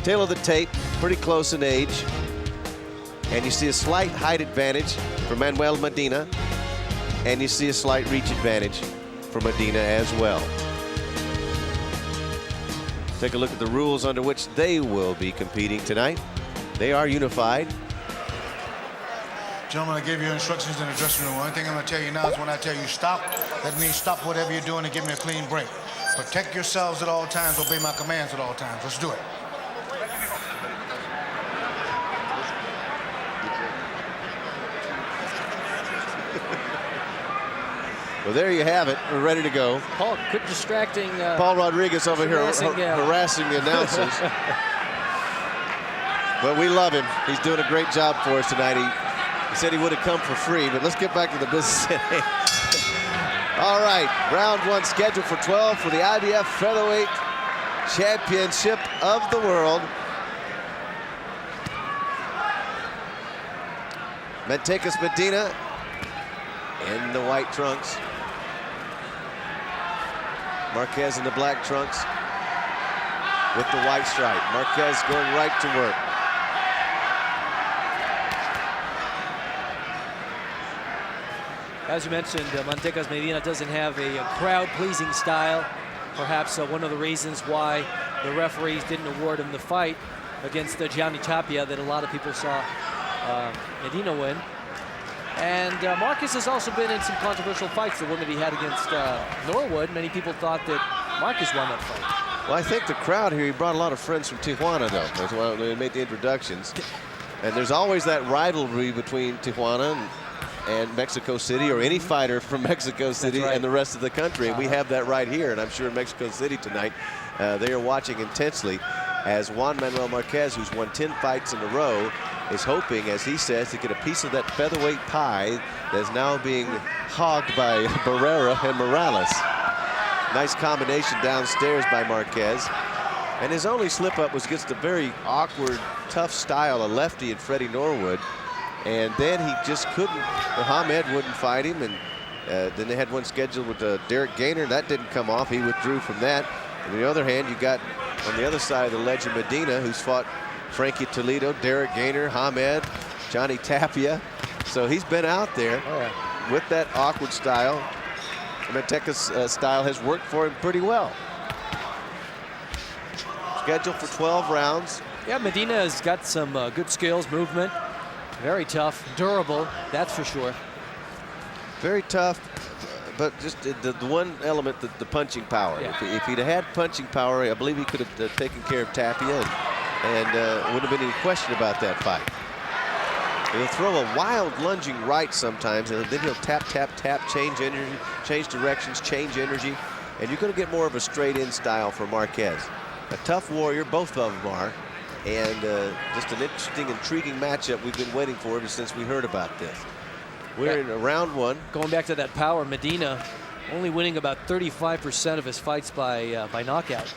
tail of the tape, pretty close in age. And you see a slight height advantage for Manuel Medina. And you see a slight reach advantage for Medina as well. Take a look at the rules under which they will be competing tonight. They are unified. Gentlemen, I gave you instructions in the dressing room. Only thing I'm going to tell you now is when I tell you stop, that means stop whatever you're doing and give me a clean break. Protect yourselves at all times. Obey my commands at all times. Let's do it. Well, there you have it. We're ready to go. Paul, quit distracting. Paul Rodriguez over here harassing the announcers. But we love him. He's doing a great job for us tonight. He said he would have come for free, but let's get back to the business at hand. All right, round one scheduled for 12 for the IBF Featherweight Championship of the World. Marquez Medina in the white trunks. Marquez in the black trunks with the white stripe. Marquez going right to work. As you mentioned, Marquez Medina doesn't have a crowd-pleasing style. Perhaps one of the reasons why the referees didn't award him the fight against Gianni Tapia that a lot of people saw Medina win. And Marquez has also been in some controversial fights. The one that he had against Norwood, many people thought that Marquez won that fight. Well, I think the crowd here, he brought a lot of friends from Tijuana, though. That's why they made the introductions. And there's always that rivalry between Tijuana and Mexico City, or any fighter from Mexico City and the rest of the country. And we have that right here. And I'm sure in Mexico City tonight, they are watching intensely as Juan Manuel Marquez, who's won 10 fights in a row, is hoping, as he says, to get a piece of that featherweight pie that is now being hogged by Barrera and Morales. Nice combination downstairs by Marquez. And his only slip-up was against a very awkward, tough style, a lefty in Freddie Norwood. And then he just couldn't. Mohamed wouldn't fight him. And then they had one scheduled with Derek Gainer. That didn't come off. He withdrew from that. On the other hand, you got on the other side of the ledge of Medina, who's fought Frankie Toledo, Derek Gainer, Hamed, Johnny Tapia. So he's been out there with that awkward style. Marquez's style has worked for him pretty well. Scheduled for 12 rounds. Yeah, Medina has got some good skills, movement. Very tough, durable, that's for sure. Very tough, but just the one element, the punching power. Yeah. If he'd had punching power, I believe he could have taken care of Tapia, and wouldn't have been any question about that fight. He'll throw a wild lunging right sometimes, and then he'll tap, tap, tap, change energy, change directions, change energy, and you're going to get more of a straight-in style for Marquez. A tough warrior, both of them are, and just an interesting, intriguing matchup we've been waiting for ever since we heard about this. We're in round one. Going back to that power, Medina only winning about 35% of his fights by knockout.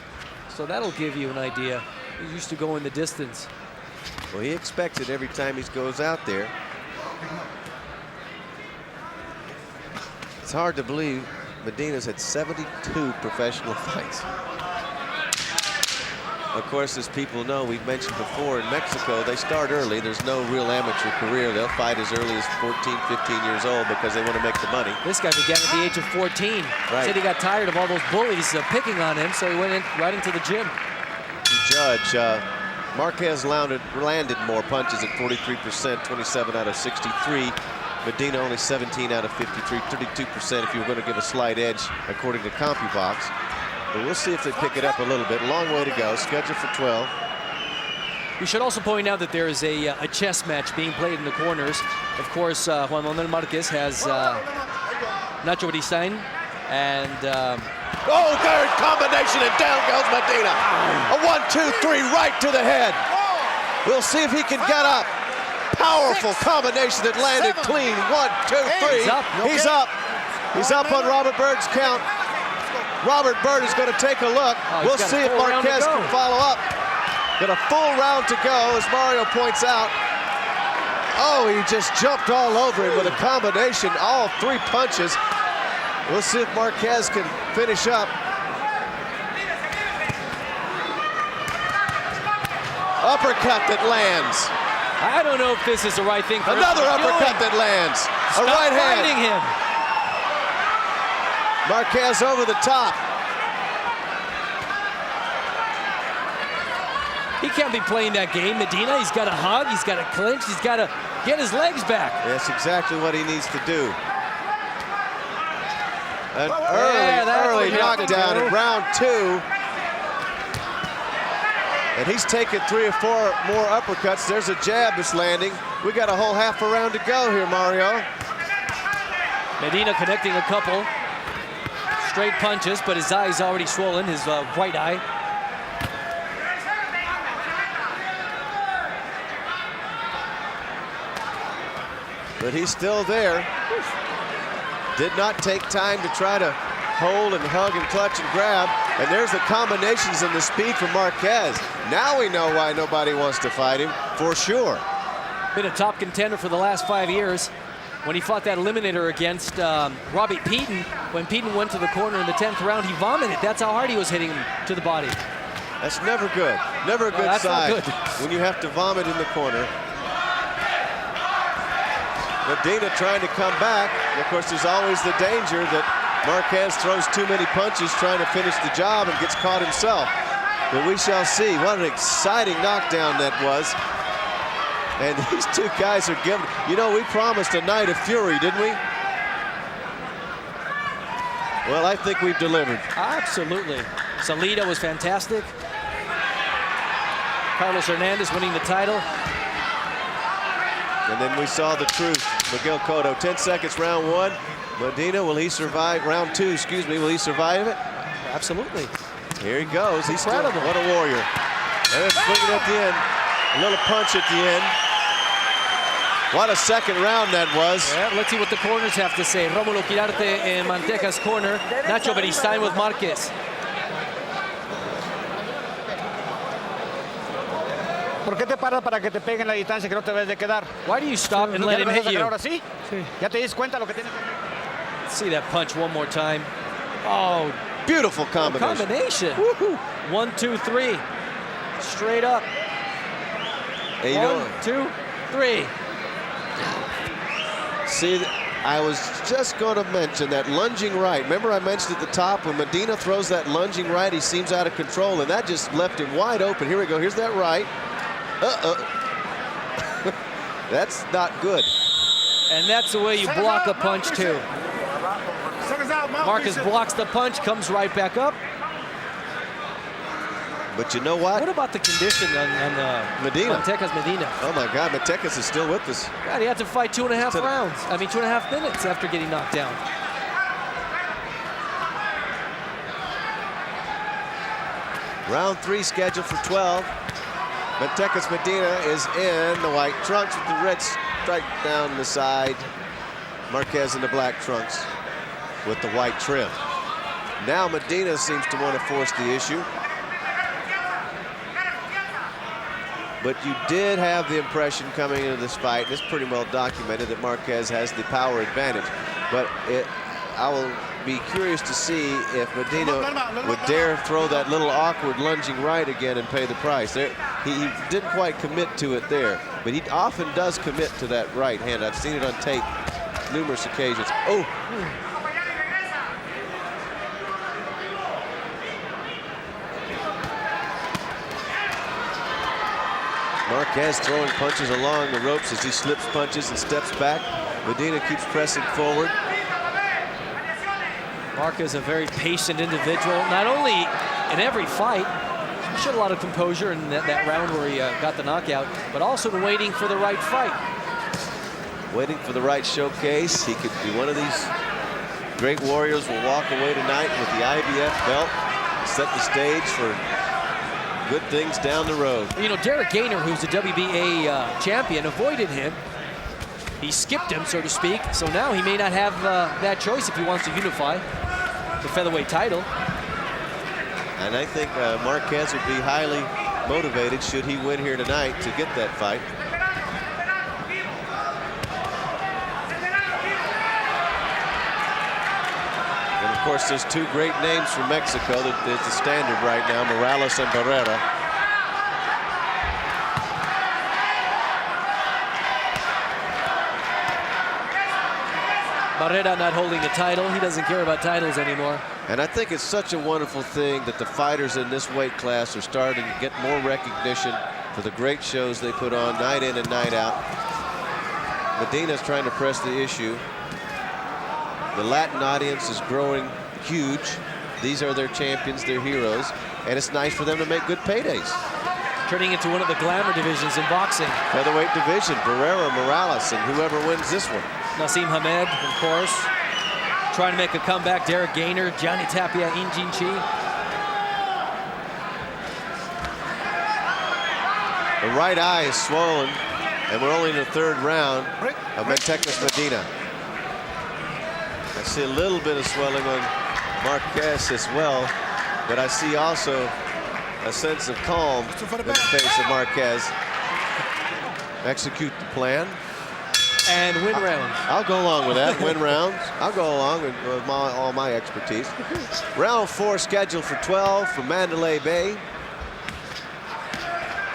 So that'll give you an idea. He used to go in the distance. Well, he expects it every time he goes out there. It's hard to believe Medina's had 72 professional fights. Of course, as people know, we've mentioned before, in Mexico, they start early. There's no real amateur career. They'll fight as early as 14, 15 years old because they want to make the money. This guy began at the age of 14. Right. Said he got tired of all those bullies picking on him, so he went right into the gym. Judge, Marquez landed more punches at 43%, 27 out of 63. Medina only 17 out of 53, 32% if you were going to give a slight edge according to CompuBox. But we'll see if they pick it up a little bit. Long way to go, scheduled for 12. We should also point out that there is a chess match being played in the corners. Of course, Juan Manuel Marquez has Nacho Brisain and... oh, third combination, and down goes Medina. A 1-2-3 right to the head. We'll see if he can get up. Powerful combination that landed clean. 1, 2, 3. He's up. He's up on Robert Byrd's count. Robert Byrd is going to take a look. We'll see if Marquez can follow up. Got a full round to go, as Mario points out. Oh, he just jumped all over him with a combination, all three punches. We'll see if Marquez can finish up. Uppercut that lands. I don't know if this is the right thing for Another him to be uppercut doing. that lands. A Stop right hand. fighting him. Marquez over the top. He can't be playing that game, Medina. He's got to hug, he's got to clinch, he's got to get his legs back. That's exactly what he needs to do. An that's early what you have to knockdown do. in round 2. And he's taken 3 or 4 more uppercuts. There's a jab that's landing. We got a whole half a round to go here, Mario. Medina connecting a couple straight punches, but his eye's already swollen, his right eye. But he's still there. Did not take time to try to hold and hug and clutch and grab. And there's the combinations and the speed from Marquez. Now we know why nobody wants to fight him, for sure. Been a top contender for the last 5 years. When he fought that eliminator against Robbie Peyton, when Peyton went to the corner in the 10th round, he vomited. That's how hard he was hitting him to the body. That's never good. Never a good that's sign not good. when you have to vomit in the corner. Medina trying to come back. And of course, there's always the danger that Marquez throws too many punches trying to finish the job and gets caught himself. But we shall see. What an exciting knockdown that was. And these two guys are giving, you know, we promised a night of fury, didn't we? Well, I think we've delivered. Absolutely. Salida was fantastic. Carlos Hernandez winning the title. And then we saw the truth. Miguel Cotto, 10 seconds, round 1. Medina, will he survive? Round 2, excuse me, will he survive it? Absolutely. Here he goes. He's Incredible. still, what a warrior. And it's swinging at the end. A little punch at the end. What a second round that was. Yeah, let's see what the corners have to say. Rómulo Quirarte in Manteca's corner. Nacho Beristain with Marquez. ¿Por qué te paras para que te peguen la distancia que no te debes de quedar? Why do you stop and let him hit you? Ahora sí. Ya te dis cuenta lo que tienes que hacer. See that punch one more time. Oh, Beautiful combination. combination. 1, 2, 3. Straight up. And you 1, know, 2, 3. see, I was just going to mention that lunging right. Remember I mentioned at the top when Medina throws that lunging right, he seems out of control, and that just left him wide open. Here we go. Here's that right. That's not good. And that's the way you block a punch too. Marquez blocks the punch, comes right back up. But you know what? What about the condition on Medina? Manteca's Medina? Oh my God, Matekas is still with us. God, he had to fight 2.5 rounds. I mean, 2.5 minutes after getting knocked down. Round 3 scheduled for 12. Matekas Medina is in the white trunks with the red stripe down the side. Marquez in the black trunks with the white trim. Now Medina seems to want to force the issue. But you did have the impression coming into this fight, and it's pretty well documented, that Marquez has the power advantage. But I will be curious to see if Medina would dare throw that little awkward lunging right again and pay the price. He didn't quite commit to it there, but he often does commit to that right hand. I've seen it on tape numerous occasions. Oh! Marquez throwing punches along the ropes as he slips punches and steps back. Medina keeps pressing forward. Marquez, a very patient individual, not only in every fight, he showed a lot of composure in that round where he got the knockout, but also in waiting for the right fight. Waiting for the right showcase. He could be one of these great warriors will walk away tonight with the IBF belt, set the stage for good things down the road. You know, Derek Gainer, who's the WBA champion, avoided him. He skipped him, so to speak, so now he may not have that choice if he wants to unify the featherweight title. And I think Marquez would be highly motivated should he win here tonight to get that fight. And of course, there's two great names from Mexico that is the standard right now, Morales and Barrera. Barrera not holding a title. He doesn't care about titles anymore. And I think it's such a wonderful thing that the fighters in this weight class are starting to get more recognition for the great shows they put on night in and night out. Medina's trying to press the issue. The Latin audience is growing huge. These are their champions, their heroes, and it's nice for them to make good paydays. Turning into one of the glamour divisions in boxing. Featherweight division, Barrera, Morales, and whoever wins this one. Naseem Hamed, of course. Trying to make a comeback. Derek Gainer, Johnny Tapia, Injin Chi. The right eye is swollen, and we're only in the third round of Marquez Medina. I see a little bit of swelling on Marquez as well, but I see also a sense of calm in the face of Marquez. Execute the plan. And win round. I'll go along with that. Win rounds. I'll go along with all my expertise. Round 4 scheduled for 12 from Mandalay Bay.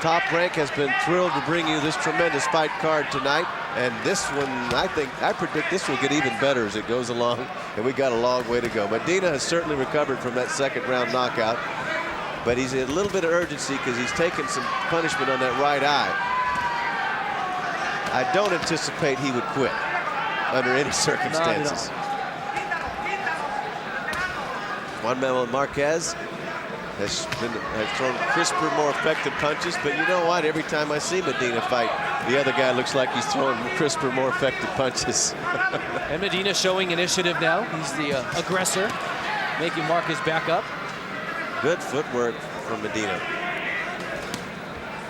Top Rank has been thrilled to bring you this tremendous fight card tonight. And this one, I predict this will get even better as it goes along. And we got a long way to go. Medina has certainly recovered from that second round knockout. But he's in a little bit of urgency because he's taken some punishment on that right eye. I don't anticipate he would quit under any circumstances. Juan Manuel Marquez has thrown crisper, more effective punches, but you know what? Every time I see Medina fight, the other guy looks like he's throwing crisper, more effective punches. And Medina showing initiative now. He's the aggressor, making Marquez back up. Good footwork from Medina.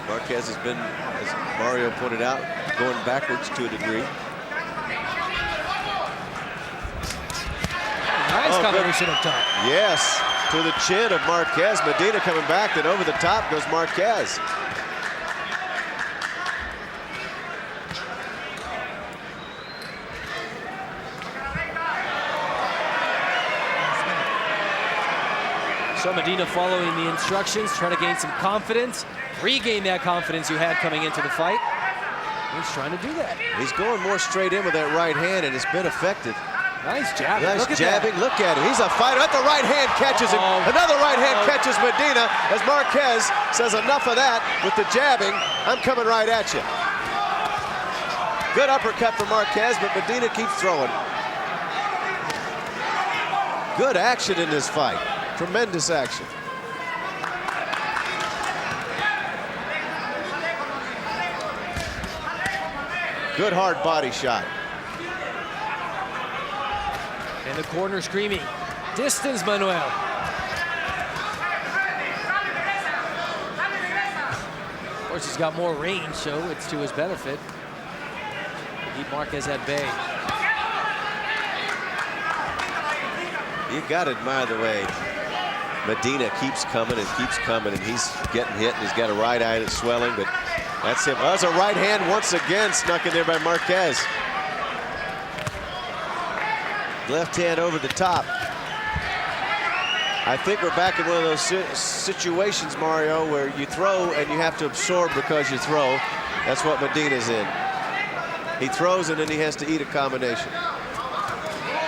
Marquez has been, as Mario pointed out, going backwards to a degree. Nice combination up top. Yes, to the chin of Marquez. Medina coming back, then over the top goes Marquez. So Medina following the instructions, trying to gain some confidence, regain that confidence you had coming into the fight. He's trying to do that. He's going more straight in with that right hand, and it's been effective. Nice jabbing. Nice Look at jabbing. that. Look at him. He's a fighter. At the right hand catches him. Another right hand catches Medina as Marquez says enough of that with the jabbing. I'm coming right at you. Good uppercut for Marquez, but Medina keeps throwing. Good action in this fight. Tremendous action. Good hard body shot. In the corner screaming, distance, Manuel. Of course, he's got more range, so it's to his benefit. Keep Marquez at bay. You got to admire the way Medina keeps coming, and he's getting hit, and he's got a right eye that's swelling, but that's him. There's a right hand once again snuck in there by Marquez. Left hand over the top. I think we're back in one of those situations, Mario, where you throw and you have to absorb because you throw. That's what Medina's in. He throws and then he has to eat a combination.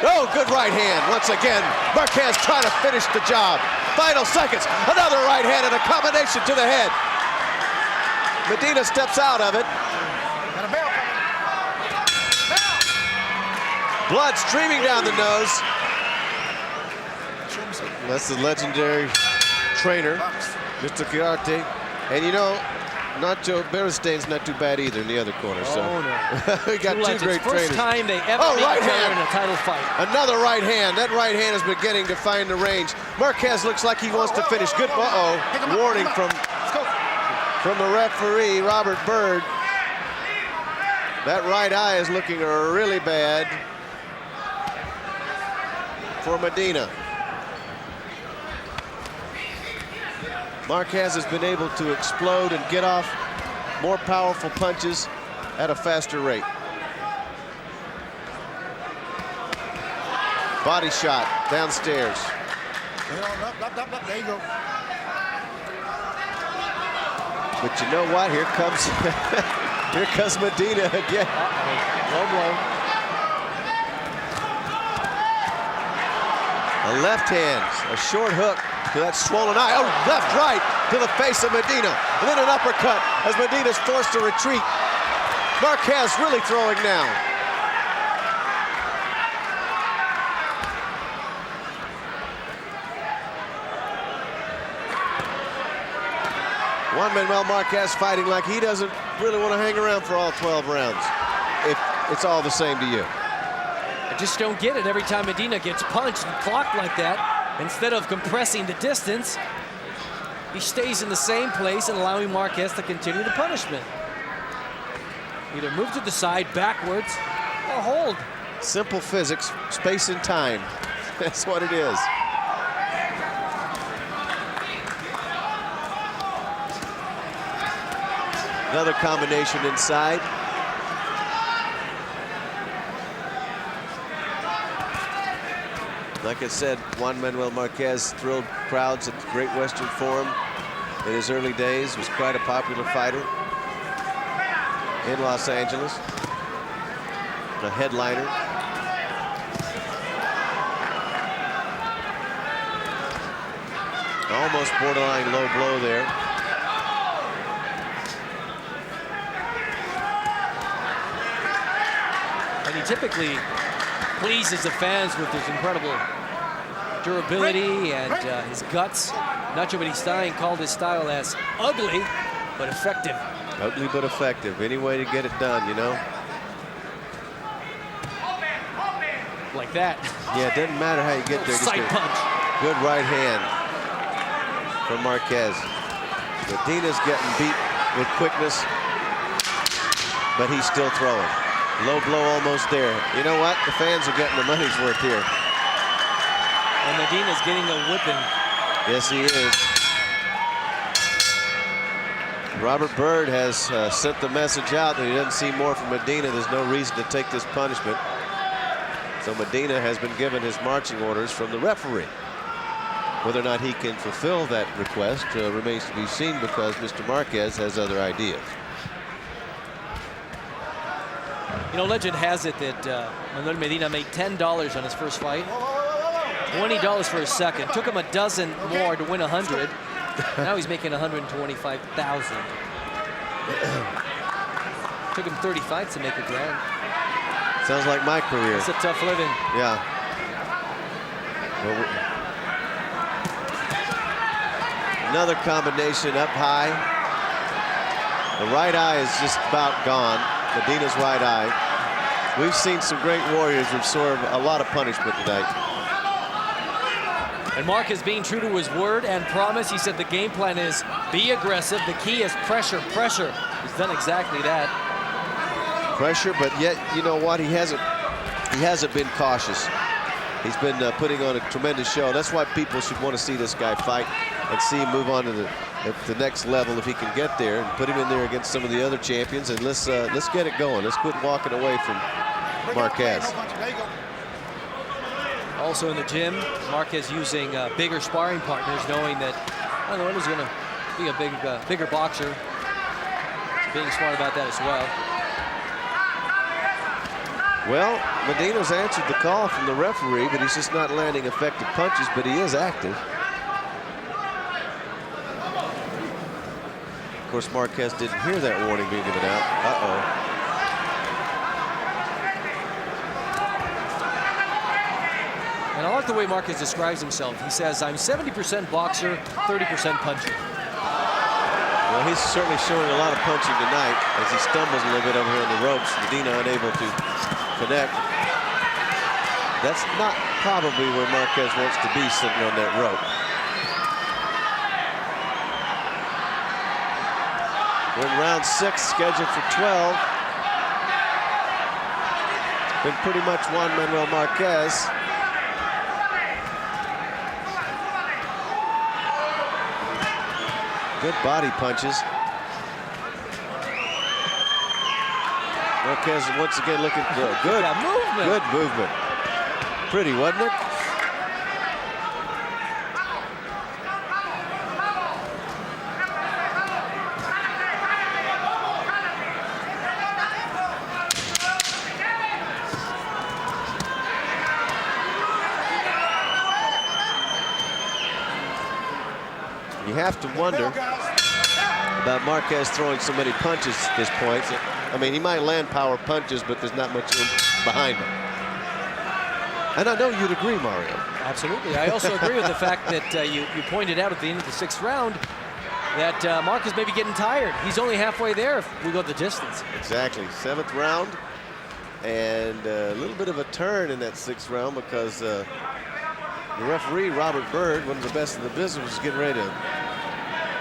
Oh, good right hand. Once again, Marquez trying to finish the job. Final seconds. Another right hand and a combination to the head. Medina steps out of it. Got a bell coming. Blood streaming down the nose. That's the legendary trainer, Mr. Kiarte. And you know, Nacho Beristain's not too bad either in the other corner. So No. we got two great trainers. First time they ever meet right each other hand. in a title fight. Another right hand. That right hand is beginning to find the range. Marquez looks like he wants to finish. Good. Warning from the referee, Robert Bird. That right eye is looking really bad for Medina. Marquez has been able to explode and get off more powerful punches at a faster rate. Body shot downstairs. There you go. But you know what? Here comes here comes Medina again. Low blow. A left hand, a short hook to that swollen eye. Oh, left, right to the face of Medina. And then an uppercut as Medina's forced to retreat. Marquez really throwing now. Juan Manuel Marquez fighting like he doesn't really want to hang around for all 12 rounds, if it's all the same to you. I just don't get it. Every time Medina gets punched and clocked like that, instead of compressing the distance, he stays in the same place and allowing Marquez to continue the punishment. Either move to the side, backwards, or hold. Simple physics, space and time. That's what it is. Another combination inside. Like I said, Juan Manuel Marquez thrilled crowds at the Great Western Forum in his early days, was quite a popular fighter in Los Angeles, a headliner. Almost borderline low blow there. And he typically pleases the fans with his incredible durability and his guts. Nacho Beristain called his style as ugly, but effective. Ugly but effective. Any way to get it done, you know? Like that. Yeah, it doesn't matter how you get there. Side punch. Good right hand from Marquez. Medina's getting beat with quickness, but he's still throwing. Low blow almost there. You know what? The fans are getting the money's worth here. And Medina's getting a whipping. Yes, he is. Robert Byrd has sent the message out that he doesn't see more from Medina. There's no reason to take this punishment. So Medina has been given his marching orders from the referee. Whether or not he can fulfill that request remains to be seen, because Mr. Marquez has other ideas. You know, legend has it that Manuel Medina made $10 on his first fight, $20 for his second. Took him a dozen more to win 100. Now he's making 125,000. Took him 30 fights to make a grand. Sounds like my career. It's a tough living. Yeah. Well, another combination up high. The right eye is just about gone. Medina's right eye. We've seen some great warriors absorb a lot of punishment tonight. And Marquez being true to his word and promise. He said the game plan is be aggressive. The key is pressure, pressure. He's done exactly that. Pressure, but yet, you know what? He hasn't been cautious. He's been putting on a tremendous show. That's why people should want to see this guy fight and see him move on to the next level if he can get there, and put him in there against some of the other champions. And let's get it going. Let's quit walking away from Marquez. Also in the gym, Marquez using bigger sparring partners, knowing that Manuel is going to be a bigger boxer. Being smart about that as well. Well, Medina's answered the call from the referee, but he's just not landing effective punches, but he is active. Of course, Marquez didn't hear that warning being given out. Uh-oh. And I like the way Marquez describes himself. He says, I'm 70% boxer, 30% puncher. Well, he's certainly showing a lot of punching tonight as he stumbles a little bit over here on the ropes. Medina unable to connect. That's not probably where Marquez wants to be, sitting on that rope. We're in round 6, scheduled for 12. Been pretty much Juan Manuel Marquez. Good body punches. Marquez once again looking good. Good movement. Pretty, wasn't it? have to wonder about Marquez throwing so many punches at this point. I mean, he might land power punches, but there's not much behind him. And I know you'd agree, Mario. Absolutely. I also agree with the fact that you pointed out at the end of the 6th round that Marquez may be getting tired. He's only halfway there if we go the distance. Exactly. 7th round. And a little bit of a turn in that 6th round because the referee, Robert Byrd, one of the best in the business, was getting ready to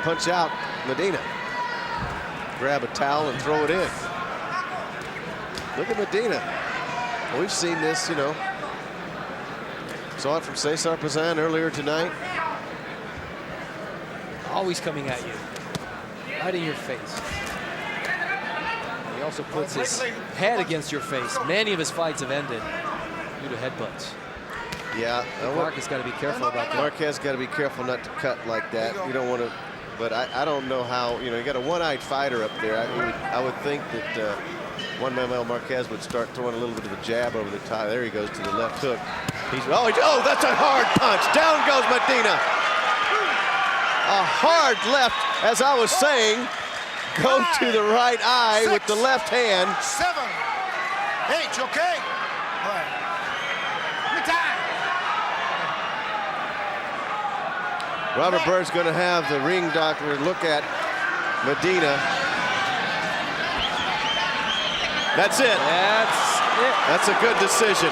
punch out Medina. Grab a towel and throw it in. Look at Medina. We've seen this, you know. Saw it from Cesar Pazan earlier tonight. Always coming at you, right in your face. He also puts his head against your face. Many of his fights have ended due to headbutts. Yeah. Marquez got to be careful about that. Marquez got to be careful not to cut like that. You don't want to, but I don't know how, you know, you got a one-eyed fighter up there. I would think that Juan Manuel Marquez would start throwing a little bit of a jab over the top. There he goes to the left hook. Oh, that's a hard punch. Down goes Medina. A hard left, as I was saying, go to the right eye with the left hand. 7, 8, you okay? All right. Robert Byrd's going to have the ring doctor look at Medina. That's it. That's a good decision.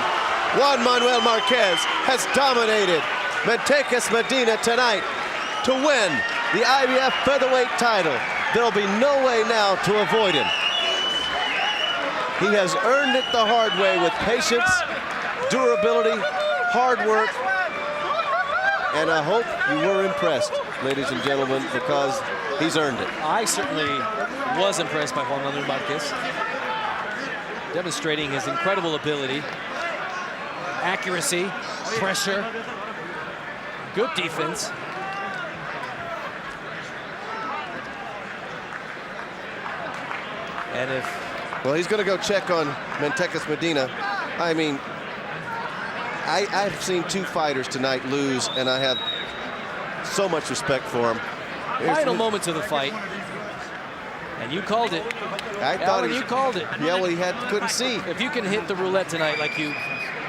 Juan Manuel Marquez has dominated Medina tonight to win the IBF featherweight title. There'll be no way now to avoid him. He has earned it the hard way with patience, durability, hard work, and I hope you were impressed, ladies and gentlemen, because he's earned it. I certainly was impressed by Juan Manuel Marquez, demonstrating his incredible ability, accuracy, pressure, good defense. And well, he's going to go check on Medina. I mean, I've seen 2 fighters tonight lose, and I have so much respect for him. Final moments of the fight, and you called it. I thought you called it. Yeah, well, he couldn't see. If you can hit the roulette tonight like you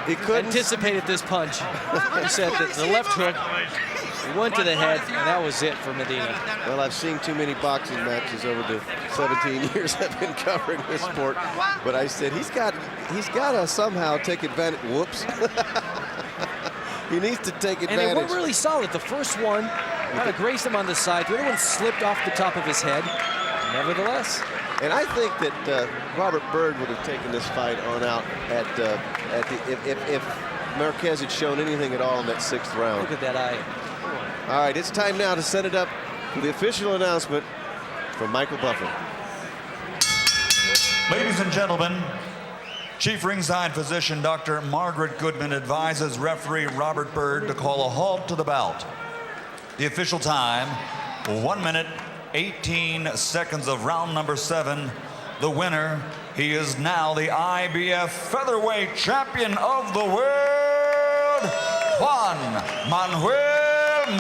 anticipated this punch, you said that the left hook went to the head, and that was it for Medina. Well, I've seen too many boxing matches over the 17 years I've been covering this sport, but I said he's got to somehow take advantage. Whoops. He needs to take advantage. And they were really solid. The first one kind of grazed him on the side. The other one slipped off the top of his head. Nevertheless. And I think that Robert Byrd would have taken this fight on out if Marquez had shown anything at all in that 6th round. Look at that eye. All right, it's time now to set it up for the official announcement from Michael Buffer. Ladies and gentlemen, Chief Ringside Physician Dr. Margaret Goodman advises referee Robert Byrd to call a halt to the bout. The official time, 1 minute, 18 seconds of round number 7. The winner, he is now the IBF featherweight champion of the world, Juan Manuel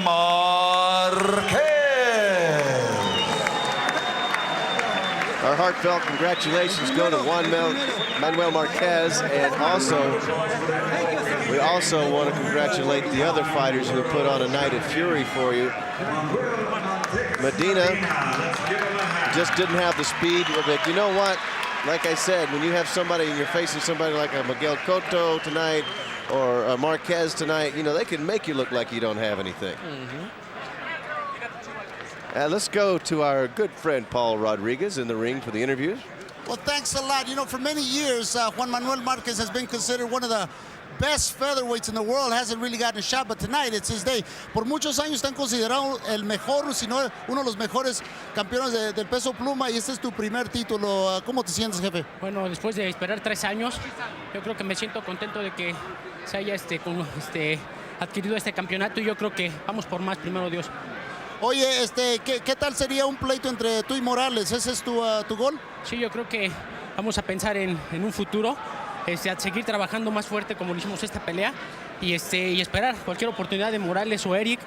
Marquez. Our heartfelt congratulations go to Juan Manuel Marquez, and we also want to congratulate the other fighters who put on a night of fury for you. Medina just didn't have the speed, but you know what? Like I said, when you have somebody and you're facing somebody like a Miguel Cotto tonight or Marquez tonight, you know, they can make you look like you don't have anything. Let's go to our good friend Paul Rodriguez in the ring for the interviews. Well, thanks a lot. You know, for many years, Juan Manuel Marquez has been considered one of the best featherweights in the world. Hasn't really gotten a shot, but tonight it's his day. Por muchos años están considerado el mejor, si no uno de los mejores campeones del peso pluma, y este es tu primer título. ¿Cómo te sientes, jefe? Bueno, después de esperar 3 años, yo creo que me siento contento de que se haya adquirido este campeonato, y yo creo que vamos por más, primero Dios. Oye, ¿qué tal sería un pleito entre tú y Morales? ¿Ese es tu gol? Sí, yo creo que vamos a pensar en un futuro, a seguir trabajando más fuerte como lo hicimos esta pelea, y esperar cualquier oportunidad de Morales o Eric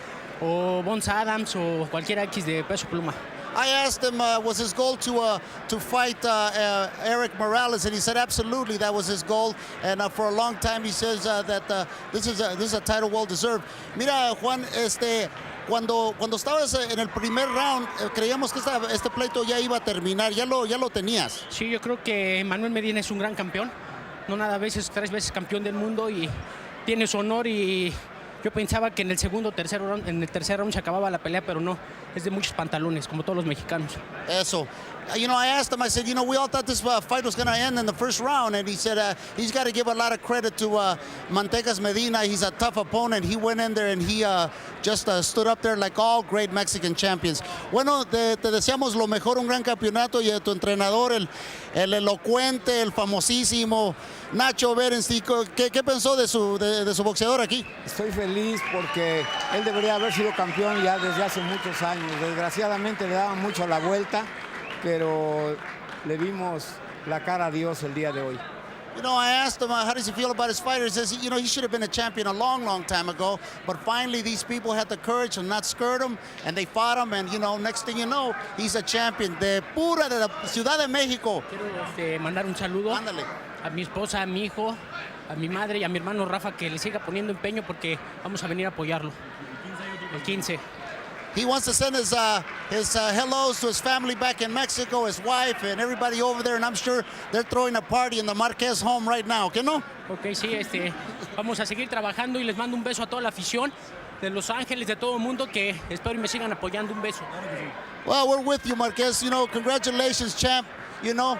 o Bones Adams o cualquiera X de peso pluma. I asked him, was his goal to fight Eric Morales, and he said absolutely that was his goal. And for a long time he says that this is a title well deserved. Mira, Juan, cuando estabas en el primer round, creíamos que este pleito ya iba a terminar, ya lo tenías. Sí, yo creo que Manuel Medina es un gran campeón, no nada veces, 3 veces campeón del mundo y tiene su honor y yo pensaba que en el tercer round se acababa la pelea, pero no, es de muchos pantalones, como todos los mexicanos. Eso. You know, I asked him, I said, you know, we all thought this fight was going to end in the first round, and he said he's got to give a lot of credit to Manteca's Medina. He's a tough opponent. He went in there and he just stood up there like all great Mexican champions. Bueno, te deseamos lo mejor, un gran campeonato, y a tu entrenador, el elocuente, el famosísimo Nacho Berenstein. ¿Qué pensó de su boxeador aquí? Estoy feliz porque él debería haber sido campeón ya desde hace muchos años. Desgraciadamente le daban mucho la vuelta, pero le vimos la cara a Dios el día de hoy. You know, I asked him how does he feel about his fighter. He says, you know, he should have been a champion a long, long time ago, but finally these people had the courage and not scared him, and they fought him, and, you know, next thing you know, he's a champion. De la Ciudad de México. Quiero mandar un saludo a mi esposa, a mi hijo, a mi madre y a mi hermano Rafa, que le siga poniendo empeño porque vamos a venir a apoyarlo. El 15. He wants to send his hellos to his family back in Mexico, his wife, and everybody over there, and I'm sure they're throwing a party in the Marquez home right now, ¿qué no? Ok, sí, vamos a seguir trabajando y les mando un beso a toda la afición de Los Ángeles, de todo el mundo, que espero y me sigan apoyando. Un beso. Well, we're with you, Marquez. You know, congratulations, champ. You know,